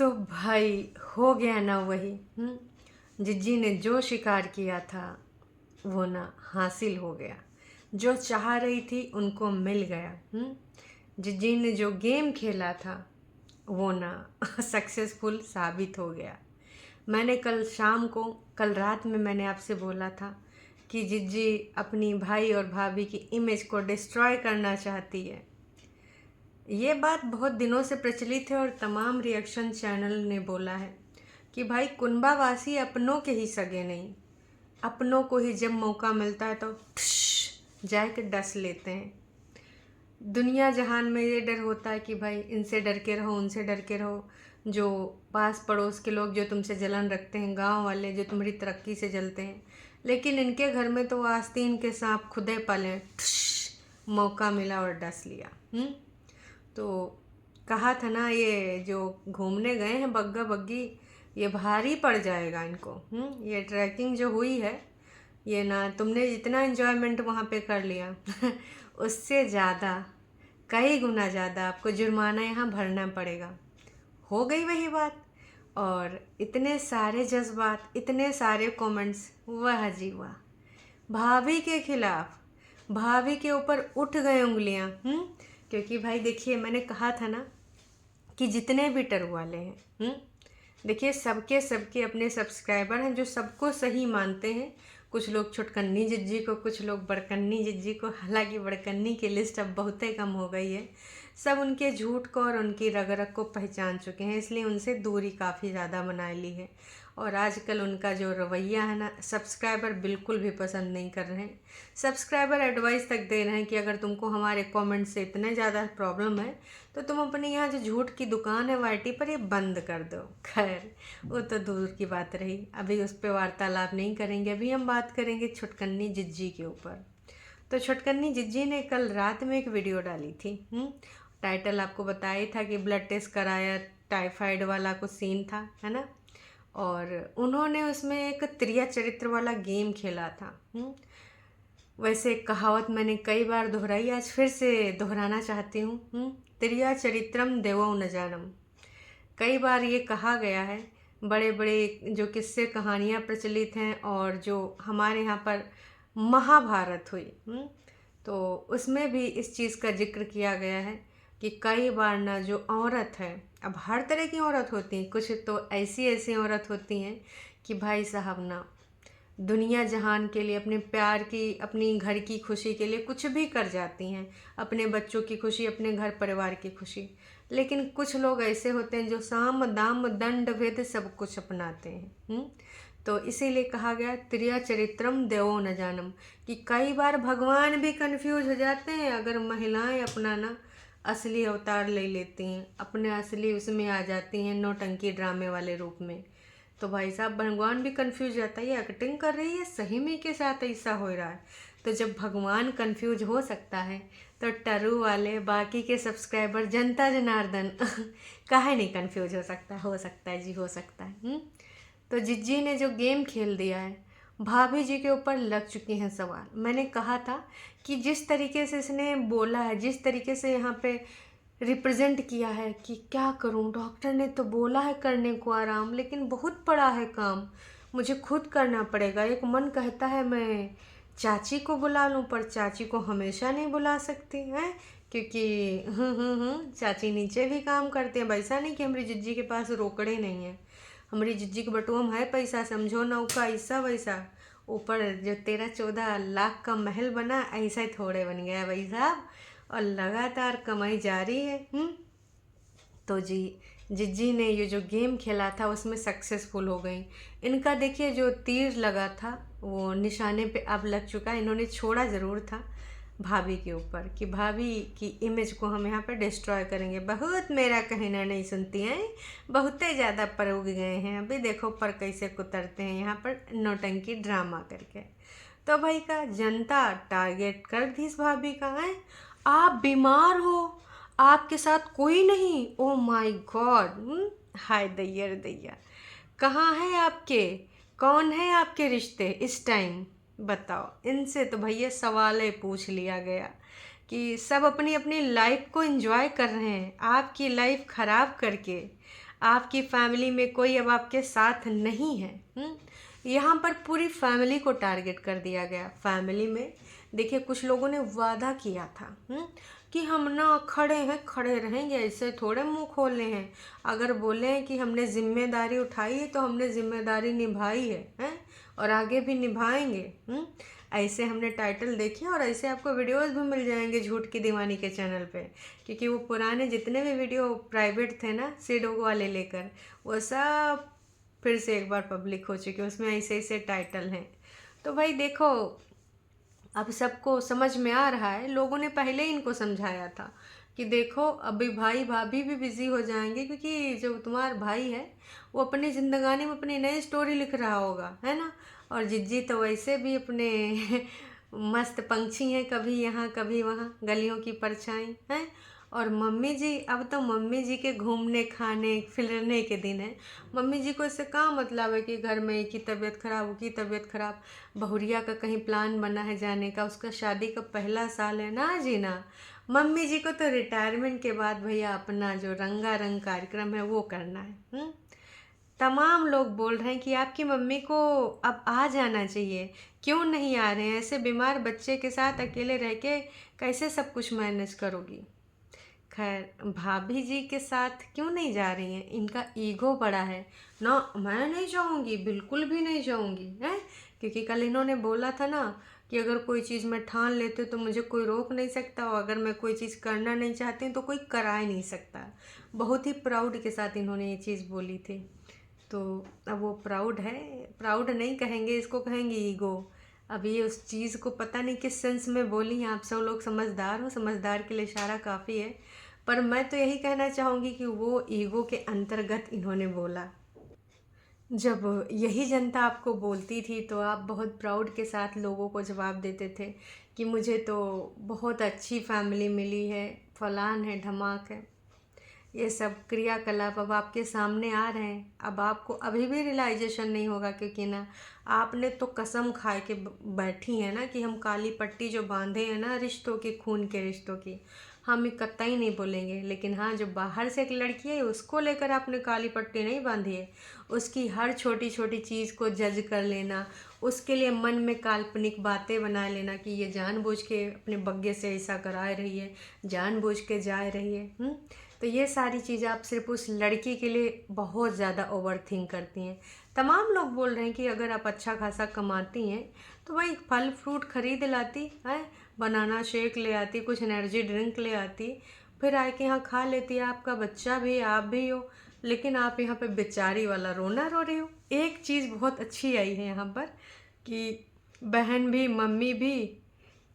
तो भाई हो गया ना वही। जिज्जी ने जो शिकार किया था वो ना हासिल हो गया। जो चाह रही थी उनको मिल गया। जिज्जी ने जो गेम खेला था वो ना सक्सेसफुल साबित हो गया। मैंने कल रात में मैंने आपसे बोला था कि जिज्जी अपनी भाई और भाभी की इमेज को डिस्ट्रॉय करना चाहती है। ये बात बहुत दिनों से प्रचलित है और तमाम रिएक्शन चैनल ने बोला है कि भाई कुंबावासी अपनों के ही सगे नहीं, अपनों को ही जब मौका मिलता है तो जाके डस लेते हैं। दुनिया जहान में ये डर होता है कि भाई इनसे डर के रहो, उनसे डर के रहो। जो पास पड़ोस के लोग जो तुमसे जलन रखते हैं, गांव वाले जो तुम्हारी तरक्की से जलते हैं, लेकिन इनके घर में तो आस्तीन के सांप खुदे पले, मौका मिला और डस लिया। तो कहा था ना, ये जो घूमने गए हैं बग्गा बग्गी, ये भारी पड़ जाएगा इनको। ये ट्रैकिंग जो हुई है, ये ना तुमने जितना एंजॉयमेंट वहाँ पे कर लिया उससे ज़्यादा, कई गुना ज़्यादा आपको जुर्माना यहाँ भरना पड़ेगा। हो गई वही बात। और इतने सारे जज्बात, इतने सारे कमेंट्स, वाह जी वाह, भाभी के खिलाफ, भाभी के ऊपर उठ गए उंगलियां। क्योंकि भाई देखिए, मैंने कहा था ना कि जितने भी टरू वाले हैं, देखिए सबके सबके अपने सब्सक्राइबर हैं जो सबको सही मानते हैं। कुछ लोग छुटकन्नी जिज्जी को, कुछ लोग बड़कन्नी जिज्जी को। हालांकि बड़कन्नी की लिस्ट अब बहुत ही कम हो गई है। सब उनके झूठ को और उनकी रग को पहचान चुके हैं, इसलिए उनसे दूरी काफ़ी ज़्यादा बना ली है। और आजकल उनका जो रवैया है ना, सब्सक्राइबर बिल्कुल भी पसंद नहीं कर रहे हैं। सब्सक्राइबर एडवाइस तक दे रहे हैं कि अगर तुमको हमारे कमेंट से इतने ज़्यादा प्रॉब्लम है तो तुम अपने यहाँ जो झूठ की दुकान है वाईटी पर, ये बंद कर दो। खैर वो तो दूर की बात रही, अभी उस पर वार्तालाप नहीं करेंगे। अभी हम बात करेंगे छुटकन्नी जिज्जी के ऊपर। तो छुटकन्नी जिज्जी ने कल रात में एक वीडियो डाली थी। टाइटल आपको बताया था कि ब्लड टेस्ट कराया, टाइफाइड वाला कुछ सीन था, है ना। और उन्होंने उसमें एक त्रिया चरित्र वाला गेम खेला था। वैसे कहावत मैंने कई बार दोहराई, आज फिर से दोहराना चाहती हूँ। त्रिया चरित्रम देवो न जानम। कई बार ये कहा गया है, बड़े बड़े जो किस्से कहानियाँ प्रचलित हैं और जो हमारे यहाँ पर महाभारत हुई, तो उसमें भी इस चीज़ का जिक्र किया गया है कि कई बार ना जो औरत है, अब हर तरह की औरत होती हैं, कुछ तो ऐसी ऐसी औरत होती हैं कि भाई साहब ना दुनिया जहान के लिए, अपने प्यार की, अपनी घर की खुशी के लिए कुछ भी कर जाती हैं, अपने बच्चों की खुशी, अपने घर परिवार की खुशी। लेकिन कुछ लोग ऐसे होते हैं जो साम दाम दंड भेद सब कुछ अपनाते हैं। तो इसीलिए कहा गया त्रिया चरित्रम देवो न जानम, कि कई बार भगवान भी कंफ्यूज हो जाते हैं अगर महिलाएं अपना ना असली अवतार ले लेती हैं, अपने असली उसमें आ जाती हैं, नौटंकी ड्रामे वाले रूप में। तो भाई साहब भगवान भी कंफ्यूज रहता है, ये एक्टिंग कर रही है, सही में के साथ ऐसा हो रहा है। तो जब भगवान कंफ्यूज हो सकता है तो टरू वाले, बाकी के सब्सक्राइबर, जनता जनार्दन काहे नहीं कंफ्यूज हो सकता है जी, हो सकता है। तो जिज्जी ने जो गेम खेल दिया है, भाभी जी के ऊपर लग चुके हैं सवाल। मैंने कहा था कि जिस तरीके से इसने बोला है, जिस तरीके से यहाँ पे रिप्रेजेंट किया है कि क्या करूं, डॉक्टर ने तो बोला है करने को आराम, लेकिन बहुत पड़ा है काम, मुझे खुद करना पड़ेगा। एक मन कहता है मैं चाची को बुला लूं, पर चाची को हमेशा नहीं बुला सकती हैं, क्योंकि चाची नीचे भी काम करते हैं। वैसा नहीं कि हमारी जिज्जी के पास रोकड़े नहीं हैं, हमारी जिज्जी के बटुआ में है पैसा, समझो ना, उसका ऐसा वैसा। ऊपर जो 13-14 लाख का महल बना, ऐसा ही थोड़े बन गया भाई साहब, और लगातार कमाई जारी है। तो जिज्जी ने ये जो गेम खेला था उसमें सक्सेसफुल हो गई। इनका देखिए जो तीर लगा था वो निशाने पे अब लग चुका है। इन्होंने छोड़ा ज़रूर था भाभी के ऊपर कि भाभी की इमेज को हम यहाँ पर डिस्ट्रॉय करेंगे। बहुत मेरा कहना नहीं सुनती हैं, बहुत ही ज़्यादा पर उग गए हैं, अभी देखो पर कैसे कुतरते हैं यहाँ पर नौटंकी ड्रामा करके। तो भाई का जनता टारगेट कर दी इस भाभी का है, आप बीमार हो, आपके साथ कोई नहीं, ओ माय गॉड, हाय दैया रे दैया, कहाँ है आपके, कौन है आपके रिश्ते इस टाइम, बताओ। इनसे तो भैया सवाल ही पूछ लिया गया कि सब अपनी अपनी लाइफ को एंजॉय कर रहे हैं, आपकी लाइफ ख़राब करके आपकी फैमिली में कोई अब आपके साथ नहीं है। यहाँ पर पूरी फैमिली को टारगेट कर दिया गया। फैमिली में देखिए कुछ लोगों ने वादा किया था कि हम ना खड़े हैं, खड़े रहेंगे, ऐसे थोड़े मुंह खोले हैं। अगर बोले हैं कि हमने जिम्मेदारी उठाई है तो हमने जिम्मेदारी निभाई है और आगे भी निभाएंगे। ऐसे हमने टाइटल देखे और ऐसे आपको वीडियोस भी मिल जाएंगे झूठ की दीवानी के चैनल पे, क्योंकि वो पुराने जितने भी वीडियो प्राइवेट थे ना सीडो वाले लेकर, वो सब फिर से एक बार पब्लिक हो चुके, उसमें ऐसे ऐसे टाइटल हैं। तो भाई देखो, अब सबको समझ में आ रहा है। लोगों ने पहले ही इनको समझाया था कि देखो अभी भाई भाभी भी बिजी हो जाएंगे, क्योंकि जो तुम्हारा भाई है वो अपनी जिंदगानी में अपनी नई स्टोरी लिख रहा होगा, है ना। और जिज्जी तो वैसे भी अपने मस्त पंछी हैं, कभी यहाँ कभी वहाँ, गलियों की परछाई हैं। और मम्मी जी, अब तो मम्मी जी के घूमने खाने फिरने के दिन है। मम्मी जी को इससे क्या मतलब है कि घर में एक की तबीयत खराब, वो की तबीयत खराब। बहुरिया का कहीं प्लान बना है जाने का, उसका शादी का पहला साल है ना जी ना। मम्मी जी को तो रिटायरमेंट के बाद भैया अपना जो रंगारंग कार्यक्रम है वो करना है। तमाम लोग बोल रहे हैं कि आपकी मम्मी को अब आ जाना चाहिए, क्यों नहीं आ रहे हैं? ऐसे बीमार बच्चे के साथ अकेले रह के कैसे सब कुछ मैनेज करोगी? खैर, भाभी जी के साथ क्यों नहीं जा रही हैं? इनका ईगो बड़ा है ना। मैं नहीं जाऊंगी, बिल्कुल भी नहीं जाऊंगी, है। क्योंकि कल इन्होंने बोला था ना कि अगर कोई चीज़ मैं ठान लेती हूँ तो मुझे कोई रोक नहीं सकता, और अगर मैं कोई चीज़ करना नहीं चाहती हूँ तो कोई करा ही नहीं सकता। बहुत ही प्राउड के साथ इन्होंने ये चीज़ बोली थी। तो अब वो प्राउड है, प्राउड नहीं कहेंगे इसको, कहेंगे ईगो। अब ये उस चीज़ को पता नहीं किस सेंस में बोली हैं। आप सब लोग समझदार हो, समझदार के लिए इशारा काफ़ी है। पर मैं तो यही कहना चाहूँगी कि वो ईगो के अंतर्गत इन्होंने बोला। जब यही जनता आपको बोलती थी तो आप बहुत प्राउड के साथ लोगों को जवाब देते थे कि मुझे तो बहुत अच्छी फैमिली मिली है, फलान है, धमाक है। ये सब क्रियाकलाप अब आपके सामने आ रहे हैं। अब आपको अभी भी रियलाइजेशन नहीं होगा, क्योंकि ना आपने तो कसम खाए के बैठी है ना कि हम काली पट्टी जो बांधे हैं ना रिश्तों की, खून के रिश्तों की, हम कतई नहीं बोलेंगे। लेकिन हाँ, जो बाहर से एक लड़की है उसको लेकर आपने काली पट्टी नहीं बांधी है। उसकी हर छोटी छोटी चीज़ को जज कर लेना, उसके लिए मन में काल्पनिक बातें बना लेना कि ये जानबूझ के अपने बग्गे से ऐसा करा रही है, जानबूझ के जा रही है। तो ये सारी चीज़ें आप सिर्फ उस लड़की के लिए बहुत ज़्यादा ओवर थिंक करती हैं। तमाम लोग बोल रहे हैं कि अगर आप अच्छा खासा कमाती हैं तो भाई फल फ्रूट खरीद लाती है, बनाना शेक ले आती, कुछ एनर्जी ड्रिंक ले आती, फिर आके यहाँ खा लेती। आपका बच्चा भी, आप भी हो। लेकिन आप यहाँ पे बेचारी वाला रोना रो रही हो। एक चीज़ बहुत अच्छी आई है यहाँ पर कि बहन भी, मम्मी भी,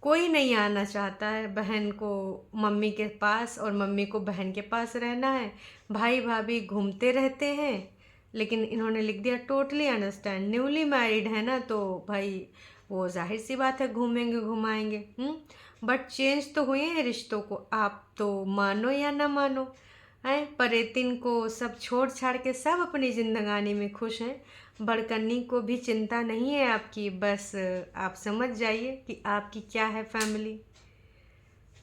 कोई नहीं आना चाहता है बहन को मम्मी के पास और मम्मी को बहन के पास रहना है। भाई भाभी घूमते रहते हैं, लेकिन इन्होंने लिख दिया टोटली अंडरस्टैंड। न्यूली मैरिड है ना, तो भाई वो जाहिर सी बात है घूमेंगे घुमाएंगे। बट चेंज तो हुए हैं रिश्तों को, आप तो मानो या ना मानो हैं। परेतिन को सब छोड़ छाड़ के सब अपनी जिंदगानी में खुश हैं। बड़कन्नी को भी चिंता नहीं है आपकी, बस आप समझ जाइए कि आपकी क्या है फैमिली।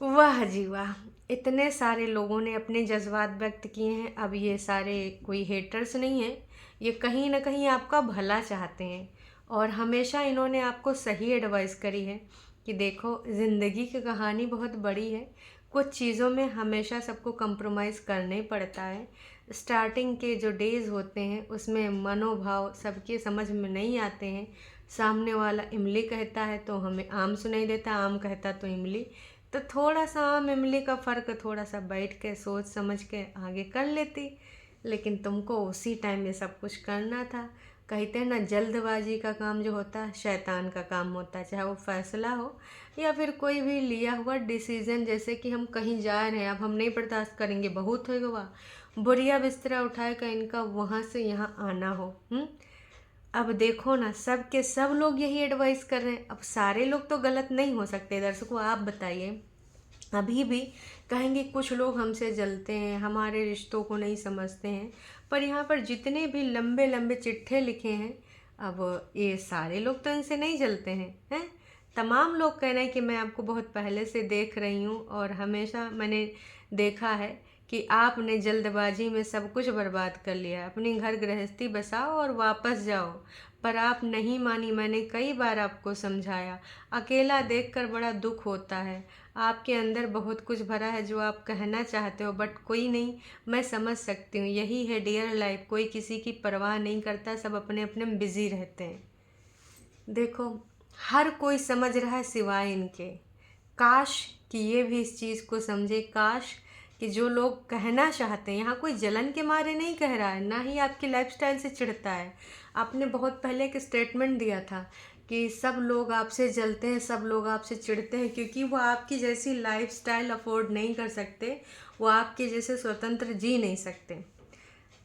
वाह जी वाह, इतने सारे लोगों ने अपने जज्बात व्यक्त किए हैं। अब ये सारे कोई हेटर्स नहीं हैं, ये कहीं ना कहीं आपका भला चाहते हैं। और हमेशा इन्होंने आपको सही एडवाइस करी है कि देखो ज़िंदगी की कहानी बहुत बड़ी है, कुछ चीज़ों में हमेशा सबको कंप्रोमाइज़ करना ही पड़ता है। स्टार्टिंग के जो डेज़ होते हैं उसमें मनोभाव सबके समझ में नहीं आते हैं। सामने वाला इमली कहता है तो हमें आम सुनाई देता, आम कहता तो इमली। तो थोड़ा सा आम इमली का फ़र्क थोड़ा सा बैठ के सोच समझ के आगे कर लेती, लेकिन तुमको उसी टाइम में सब कुछ करना था। कहते हैं ना, जल्दबाजी का काम जो होता है शैतान का काम होता है। चाहे वो फैसला हो या फिर कोई भी लिया हुआ डिसीज़न, जैसे कि हम कहीं जा रहे हैं, अब हम नहीं बर्दाश्त करेंगे, बहुत हो गया, बुढ़िया बिस्तरा उठाएगा इनका, वहाँ से यहाँ आना हो। अब देखो ना, सब के सब लोग यही एडवाइस कर रहे हैं। अब सारे लोग तो गलत नहीं हो सकते। दर्शकों आप बताइए, अभी भी कहेंगे कुछ लोग हमसे जलते हैं, हमारे रिश्तों को नहीं समझते हैं। पर यहाँ पर जितने भी लंबे लंबे चिट्ठे लिखे हैं, अब ये सारे लोग तो इनसे नहीं जलते हैं। तमाम लोग कह रहे हैं कि मैं आपको बहुत पहले से देख रही हूँ और हमेशा मैंने देखा है कि आपने जल्दबाजी में सब कुछ बर्बाद कर लिया। अपनी घर गृहस्थी बसाओ और वापस जाओ, पर आप नहीं मानी। मैंने कई बार आपको समझाया। अकेला देखकर बड़ा दुख होता है। आपके अंदर बहुत कुछ भरा है जो आप कहना चाहते हो, बट कोई नहीं। मैं समझ सकती हूँ, यही है डियर लाइफ। कोई किसी की परवाह नहीं करता, सब अपने अपने में बिजी रहते हैं। देखो, हर कोई समझ रहा है सिवाय इनके। काश कि ये भी इस चीज़ को समझे। काश कि जो लोग कहना चाहते हैं, यहाँ कोई जलन के मारे नहीं कह रहा है, ना ही आपकी लाइफस्टाइल से चिढ़ता है। आपने बहुत पहले एक स्टेटमेंट दिया था कि सब लोग आपसे जलते हैं, सब लोग आपसे चिढ़ते हैं, क्योंकि वो आपकी जैसी लाइफस्टाइल अफोर्ड नहीं कर सकते, वो आपके जैसे स्वतंत्र जी नहीं सकते।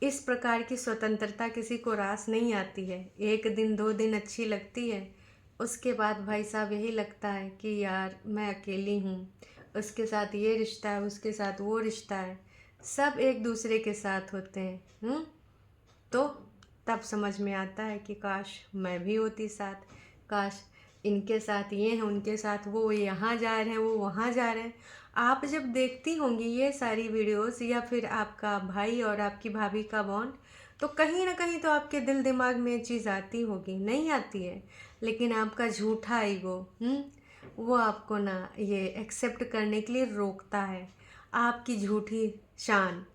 इस प्रकार की स्वतंत्रता किसी को रास नहीं आती है। एक दिन 2 दिन अच्छी लगती है, उसके बाद भाई साहब यही लगता है कि यार मैं अकेली हूँ, उसके साथ ये रिश्ता है, उसके साथ वो रिश्ता है, सब एक दूसरे के साथ होते हैं। तो तब समझ में आता है कि काश मैं भी होती साथ, काश इनके साथ ये हैं, उनके साथ वो यहाँ जा रहे हैं, वो वहाँ जा रहे हैं। आप जब देखती होंगी ये सारी वीडियोस या फिर आपका भाई और आपकी भाभी का बॉन्ड, तो कहीं ना कहीं तो आपके दिल दिमाग में ये चीज़ आती होगी, नहीं आती है? लेकिन आपका झूठा ईगो वो आपको ना ये एक्सेप्ट करने के लिए रोकता है। आपकी झूठी शान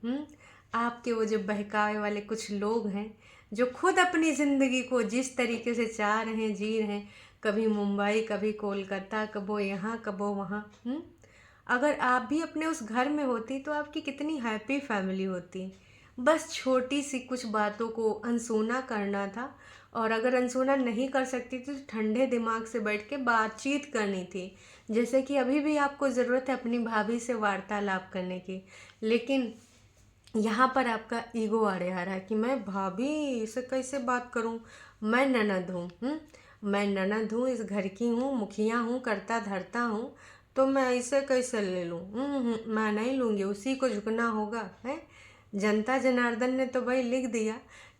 आपके वो जो बहकावे वाले कुछ लोग हैं जो खुद अपनी ज़िंदगी को जिस तरीके से चाह रहे हैं, जी रहे हैं, कभी मुंबई, कभी कोलकाता, कबो यहाँ कबो वहाँ। अगर आप भी अपने उस घर में होती तो आपकी कितनी हैप्पी फैमिली होती। बस छोटी सी कुछ बातों को अनसुना करना था, और अगर अनसुना नहीं कर सकती तो ठंडे दिमाग से बैठ के बातचीत करनी थी। जैसे कि अभी भी आपको ज़रूरत है अपनी भाभी से वार्तालाप करने की, लेकिन यहाँ पर आपका ईगो आड़े आ रहा है कि मैं भाभी से कैसे बात करूँ, मैं ननद हूँ। मैं ननद हूँ, इस घर की हूँ, मुखिया हूँ, करता धरता हूँ, तो मैं ऐसे कैसे ले लूँ? मैं नहीं लूँगी, उसी को झुकना होगा है। जनता जनार्दन ने तो भाई लिख दिया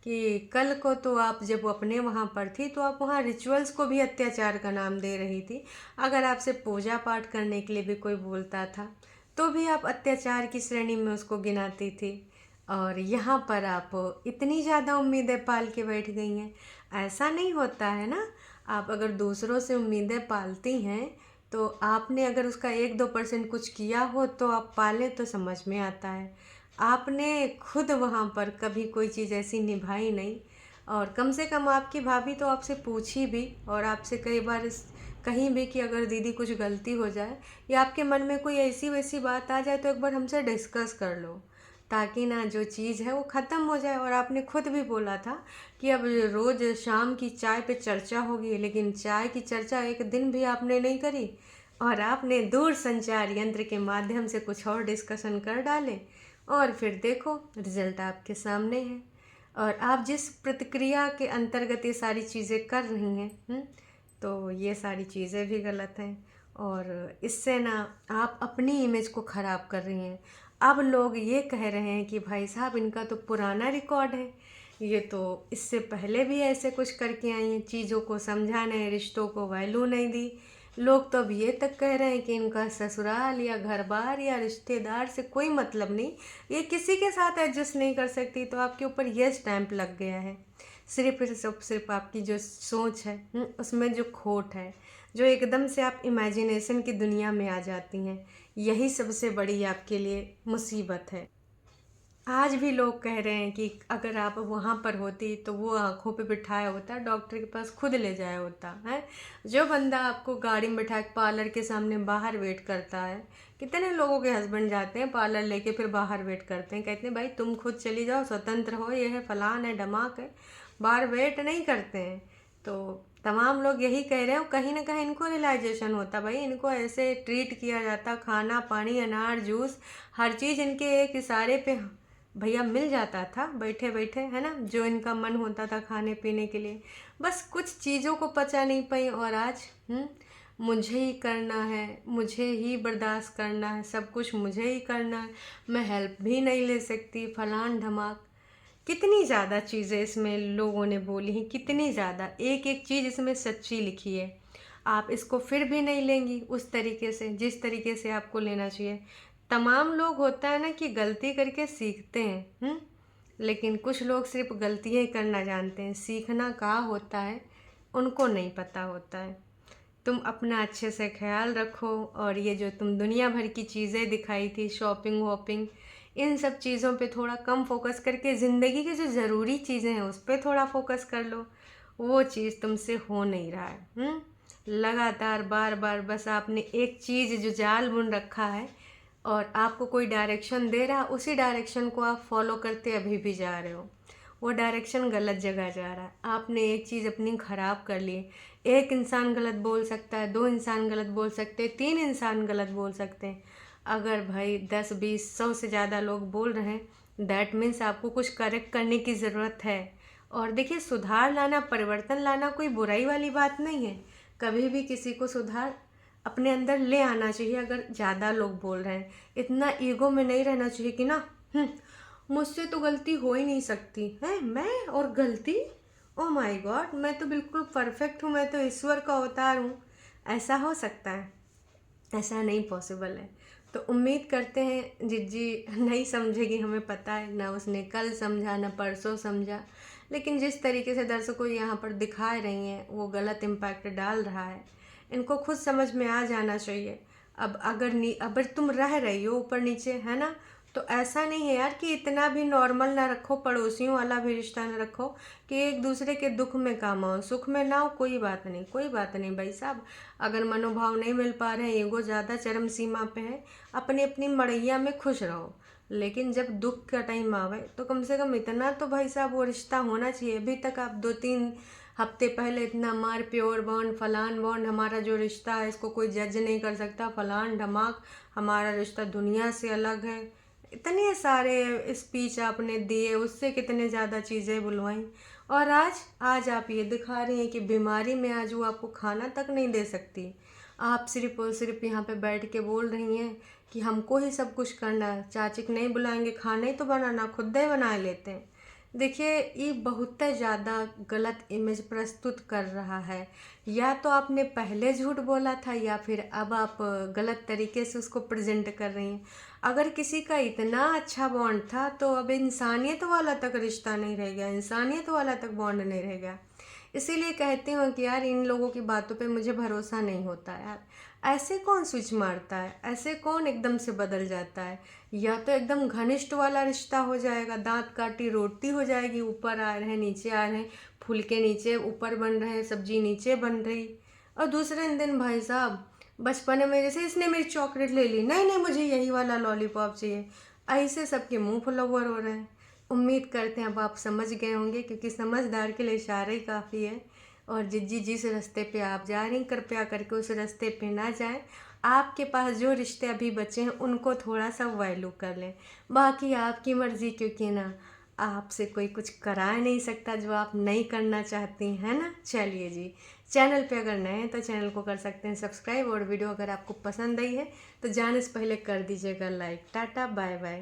कि कल को तो आप जब अपने वहाँ पर थी तो आप वहाँ रिचुअल्स को भी अत्याचार का नाम दे रही थी। अगर आपसे पूजा पाठ करने के लिए भी कोई बोलता था तो भी आप अत्याचार की श्रेणी में उसको गिनाती थी। और यहाँ पर आप इतनी ज़्यादा उम्मीदें पाल के बैठ गई हैं। ऐसा नहीं होता है ना। आप अगर दूसरों से उम्मीदें पालती हैं तो आपने अगर उसका 1-2% कुछ किया हो तो आप पालें तो समझ में आता है। आपने खुद वहाँ पर कभी कोई चीज़ ऐसी निभाई नहीं, और कम से कम आपकी भाभी तो आपसे पूछी भी, और आपसे कई बार कहीं भी कि अगर दीदी कुछ गलती हो जाए या आपके मन में कोई ऐसी वैसी बात आ जाए तो एक बार हमसे डिस्कस कर लो, ताकि ना जो चीज़ है वो ख़त्म हो जाए। और आपने खुद भी बोला था कि अब रोज़ शाम की चाय पे चर्चा होगी, लेकिन चाय की चर्चा एक दिन भी आपने नहीं करी, और आपने दूर संचार यंत्र के माध्यम से कुछ और डिस्कशन कर डाले, और फिर देखो रिजल्ट आपके सामने है। और आप जिस प्रतिक्रिया के अंतर्गत ये सारी चीज़ें कर रही हैं, तो ये सारी चीज़ें भी गलत हैं, और इससे ना आप अपनी इमेज को ख़राब कर रही हैं। अब लोग ये कह रहे हैं कि भाई साहब इनका तो पुराना रिकॉर्ड है, ये तो इससे पहले भी ऐसे कुछ करके आई हैं, चीज़ों को समझा नहीं, रिश्तों को वैल्यू नहीं दी। लोग तो अब ये तक कह रहे हैं कि इनका ससुराल या घर बार या रिश्तेदार से कोई मतलब नहीं, ये किसी के साथ एडजस्ट नहीं कर सकती। तो आपके ऊपर ये स्टैंप लग गया है। सिर्फ आपकी जो सोच है उसमें जो खोट है, जो एकदम से आप इमेजिनेशन की दुनिया में आ जाती हैं, यही सबसे बड़ी आपके लिए मुसीबत है। आज भी लोग कह रहे हैं कि अगर आप वहाँ पर होती तो वो आंखों पे बिठाया होता, डॉक्टर के पास खुद ले जाया होता है। जो बंदा आपको गाड़ी में बिठा के पार्लर के सामने बाहर वेट करता है, कितने लोगों के हस्बैंड जाते हैं पार्लर लेके फिर बाहर वेट करते हैं, कहते हैं भाई तुम खुद चली जाओ, स्वतंत्र हो, ये है फलान है ढमाक है, बाहर वेट नहीं करते हैं। तो तमाम लोग यही कह रहे हो, कहीं ना कहीं इनको रियलाइजेशन होता भाई इनको ऐसे ट्रीट किया जाता, खाना पानी अनार जूस हर चीज़ इनके एक इशारे पे भैया मिल जाता था, बैठे बैठे है ना, जो इनका मन होता था खाने पीने के लिए। बस कुछ चीज़ों को पचा नहीं पाई, और आज मुझे ही करना है, मुझे ही बर्दाश्त करना है, सब कुछ मुझे ही करना है, मैं हेल्प भी नहीं ले सकती, फलान ढमाक। कितनी ज़्यादा चीज़ें इसमें लोगों ने बोली हैं, कितनी ज़्यादा, एक एक चीज़ इसमें सच्ची लिखी है। आप इसको फिर भी नहीं लेंगी उस तरीके से जिस तरीके से आपको लेना चाहिए। तमाम लोग होता है ना कि गलती करके सीखते हैं, लेकिन कुछ लोग सिर्फ गलतियाँ ही करना जानते हैं, सीखना क्या होता है उनको नहीं पता होता है। तुम अपना अच्छे से ख्याल रखो, और ये जो तुम दुनिया भर की चीज़ें दिखाई थी, शॉपिंग वॉपिंग, इन सब चीज़ों पे थोड़ा कम फोकस करके ज़िंदगी की जो ज़रूरी चीज़ें हैं उस पर थोड़ा फोकस कर लो। वो चीज़ तुमसे हो नहीं रहा है। लगातार बार बार बस आपने एक चीज़ जो जाल बुन रखा है और आपको कोई डायरेक्शन दे रहा, उसी डायरेक्शन को आप फॉलो करते अभी भी जा रहे हो। वो डायरेक्शन गलत जगह जा रहा है। आपने एक चीज़ अपनी ख़राब कर ली। एक इंसान गलत बोल सकता है, 2 इंसान गलत बोल सकते हैं, 3 इंसान गलत बोल सकते हैं। अगर भाई 10 20 100 से ज़्यादा लोग बोल रहे हैं, दैट मीन्स आपको कुछ करेक्ट करने की ज़रूरत है। और देखिए, सुधार लाना, परिवर्तन लाना कोई बुराई वाली बात नहीं है। कभी भी किसी को सुधार अपने अंदर ले आना चाहिए। अगर ज़्यादा लोग बोल रहे हैं, इतना ईगो में नहीं रहना चाहिए कि ना मुझसे तो गलती हो ही नहीं सकती है, मैं और गलती, ओ माय गॉड, मैं तो बिल्कुल परफेक्ट हूँ, मैं तो ईश्वर का अवतार हूँ। ऐसा हो सकता है? ऐसा नहीं पॉसिबल है। तो उम्मीद करते हैं जिज्जी नहीं समझेगी, हमें पता है, ना उसने कल समझा ना परसों समझा, लेकिन जिस तरीके से दर्शकों यहाँ पर दिखा रही हैं वो गलत इम्पैक्ट डाल रहा है। इनको खुद समझ में आ जाना चाहिए। अब अगर तुम रह रही हो ऊपर नीचे, है ना, तो ऐसा नहीं है यार कि इतना भी नॉर्मल ना रखो, पड़ोसियों वाला भी रिश्ता ना रखो कि एक दूसरे के दुख में काम आओ, सुख में ना हो। कोई बात नहीं, कोई बात नहीं भाई साहब। अगर मनोभाव नहीं मिल पा रहे हैं, ईगो ज़्यादा चरम सीमा पे है, अपनी अपनी मड़ैया में खुश रहो। लेकिन जब दुख का टाइम आवे तो कम से कम इतना तो भाई साहब वो रिश्ता होना चाहिए। अभी तक आप 2-3 हफ्ते पहले इतना मार प्योर बॉन्ड, फलान बॉन्ड, हमारा जो रिश्ता है इसको कोई जज नहीं कर सकता, फलान ढमाक, हमारा रिश्ता दुनिया से अलग है, इतने सारे स्पीच आपने दिए, उससे कितने ज़्यादा चीज़ें बुलवाई। और आज आप ये दिखा रही हैं कि बीमारी में आज वो आपको खाना तक नहीं दे सकती। आप सिर्फ और सिर्फ यहाँ पे बैठ के बोल रही हैं कि हमको ही सब कुछ करना है, चाची को नहीं बुलाएंगे, खाना ही तो बनाना, खुद ही बना लेते हैं। देखिए, ये बहुत ज़्यादा गलत इमेज प्रस्तुत कर रहा है। या तो आपने पहले झूठ बोला था, या फिर अब आप गलत तरीके से उसको प्रेजेंट कर रही हैं। अगर किसी का इतना अच्छा बॉन्ड था तो अब इंसानियत वाला तक रिश्ता नहीं रह गया, इंसानियत वाला तक बॉन्ड नहीं रह गया। इसीलिए कहती हूँ कि यार इन लोगों की बातों पे मुझे भरोसा नहीं होता यार। ऐसे कौन स्विच मारता है, ऐसे कौन एकदम से बदल जाता है? या तो एकदम घनिष्ठ वाला रिश्ता हो जाएगा, दांत काटी रोटी हो जाएगी, ऊपर आ रहे हैं नीचे आ रहे हैं, फूल के नीचे ऊपर बन रहे हैं, सब्जी नीचे बन रही। और दूसरे दिन भाई साहब बचपन में जैसे इसने मेरी चॉकलेट ले ली, नहीं नहीं मुझे यही वाला लॉलीपॉप चाहिए, ऐसे सबके मुंह फुलवर हो रहे हैं। उम्मीद करते हैं अब आप समझ गए होंगे, क्योंकि समझदार के लिए इशारा ही काफ़ी है। और जिज्जी जिस रास्ते पे आप जा रही, कृपया करके उस रास्ते पे ना जाएं। आपके पास जो रिश्ते अभी बचे हैं उनको थोड़ा सा वैल्यू कर लें। बाकी आपकी मर्ज़ी, क्योंकि ना आपसे कोई कुछ करा नहीं सकता जो आप नहीं करना चाहती, है ना। चलिए जी, चैनल पे अगर नए हैं तो चैनल को कर सकते हैं सब्सक्राइब, और वीडियो अगर आपको पसंद आई है तो जाने से पहले कर दीजिएगा लाइक। Tata bye bye.